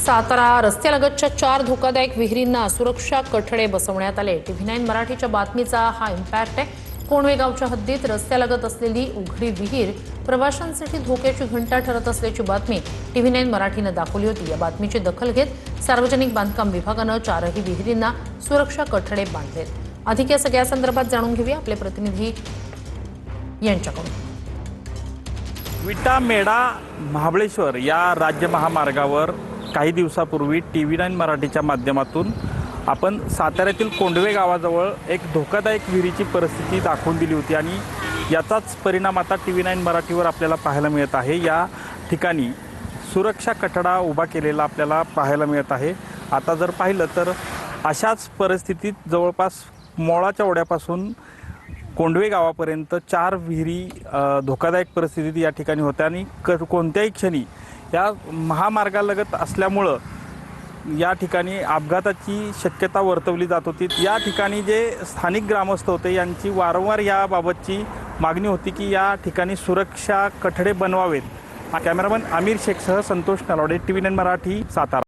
सातारा रस्त्यालगतच्या 4 धोकादायक विहिरींना सुरक्षा कठडे बसवण्यात आले। TV9 मराठीच्या बातमीचा हा इम्पॅक्ट आहे। कोणवे गावच्या हद्दीत रस्त्यालगत असलेली उघडी विहीर प्रवाशांसाठी धोक्याची घंटा ठरत असल्याची बातमी TV9 मराठीने दाखवली होती। या बातमीची दखल घेत सार्वजनिक बांधकाम विभागाने 4ही विहिरींना सुरक्षा कठडे बांधलेत। अधिक या सगळ्या संदर्भात जाणून घेऊया आपले प्रतिनिधी यांच्याकडून। विटा मेढा महाबळेश्वर या राज्य महामार्गावर काही दिवसापूर्वी TV9 मराठीच्या माध्यमातून आपण साताऱ्यातील कोंडवे गावाजवळ एक धोकादायक विहिरीची परिस्थिती दाखवून दिली होती आणि याचाच परिणाम आता TV9 मराठीवर आपल्याला पाहायला मिळत आहे। या ठिकाणी सुरक्षा कठडा उभा केलेला आपल्याला पाहायला मिळत आहे। आता जर पाहिलं तर अशाच परिस्थितीत जवळपास मोळाच्या ओढ्यापासून कोंडवे गावापर्यंत 4 विहिरी धोकादायक परिस्थितीत या ठिकाणी होत्या आणि कोणत्याही क्षणी या महामार्गालगत असल्यामुळं या ठिकाणी अपघाताची शक्यता वर्तवली जात होती। या ठिकाणी जे स्थानिक ग्रामस्थ होते यांची वारंवार याबाबतची मागणी होती की या ठिकाणी सुरक्षा कठडे बनवावेत। कॅमेरामन आमिर शेखसह संतोष नलावडे, TV9 मराठी, सातारा।